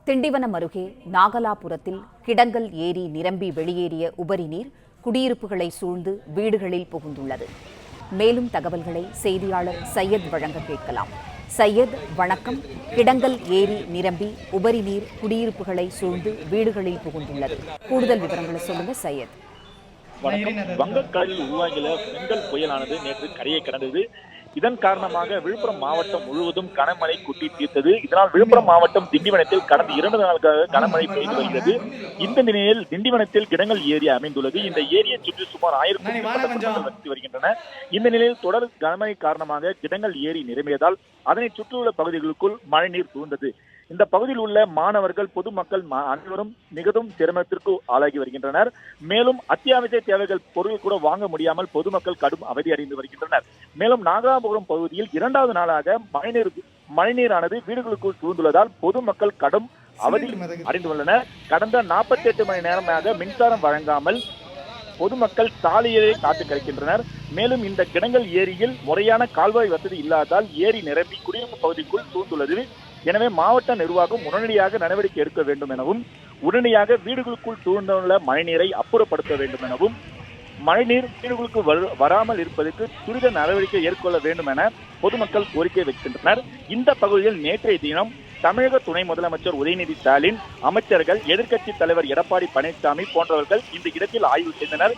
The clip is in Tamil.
திண்டிவனம் அருகே நாகலாபுரத்தில் கிடங்கல் ஏரி நிரம்பி வெளியேறிய உபரி நீர் குடியிருப்புகளை சூழ்ந்து வீடுகளில் புகுந்துள்ளது. மேலும் தகவல்களை செய்தியாளர் சையத் வழங்க கேட்கலாம். சையத், வணக்கம். கிடங்கல் ஏரி நிரம்பி உபரி நீர் குடியிருப்புகளை சூழ்ந்து வீடுகளில் புகுந்துள்ளது. கூடுதல் விவரங்களை சொல்லுங்க சையத். வங்கக்கடலில் உருவாகிய பெங்கல் புயலானது நேற்று கரையை கடந்தது. இதன் காரணமாக விழுப்புரம் மாவட்டம் முழுவதும் கனமழை கொட்டி தீர்த்தது. இதனால் விழுப்புரம் மாவட்டம் திண்டிவனத்தில் கடந்த 2 நாட்களாக கனமழை பெய்து வருகிறது. இந்த நிலையில் திண்டிவனத்தில் கிடங்கல் ஏரி அமைந்துள்ளது. இந்த ஏரியை சுற்றி சுமார் 1000 மக்கள் வசித்து வருகின்றனர். இந்த நிலையில் தொடர் கனமழை காரணமாக கிடங்கல் ஏரி நிரம்பியதால் அதனை சுற்றியுள்ள பகுதிகளுக்குள் மழைநீர் புகுந்தது. இந்த பகுதியில் உள்ள மாணவர்கள், பொதுமக்கள் அனைவரும் மிகவும் சிரமத்திற்கு ஆளாகி வருகின்றனர். மேலும் அத்தியாவசிய தேவைகள் பொருள் கூட வாங்க முடியாமல் பொதுமக்கள் கடும் அவதி அடைந்து வருகின்றனர். மேலும் நாகலாபுரம் பகுதியில் 2வது நாளாக மழைநீரானது வீடுகளுக்குள் சூழ்ந்துள்ளதால் பொதுமக்கள் கடும் அவதி அடைந்துள்ளனர். கடந்த 48 மணி நேரமாக மின்சாரம் வழங்காமல் பொதுமக்கள் சாலையிலே காத்து கிடக்கின்றனர். மேலும் இந்த கிடங்கல் ஏரியில் முறையான கால்வாய் வசதி இல்லாததால் ஏரி நிரம்பி குடியிருப்பு பகுதிக்குள் சூழ்ந்துள்ளது. எனவே மாவட்ட நிர்வாகம் உடனடியாக நடவடிக்கை எடுக்க வேண்டும் எனவும், உடனடியாக வீடுகளுக்குள் சூழ்ந்துள்ள மழைநீரை அப்புறப்படுத்த வேண்டும் எனவும், மழைநீர் வீடுகளுக்கு வராமல் இருப்பதற்கு துரித நடவடிக்கை ஏற்கொள்ள வேண்டும் என பொதுமக்கள் கோரிக்கை வைக்கின்றனர். இந்த பகுதியில் நேற்றைய தினம் தமிழக துணை முதலமைச்சர் உதயநிதி ஸ்டாலின், அமைச்சர்கள், எதிர்க்கட்சி தலைவர் எடப்பாடி பழனிசாமி போன்றவர்கள் இந்த இடத்தில் ஆய்வு செய்தனர்.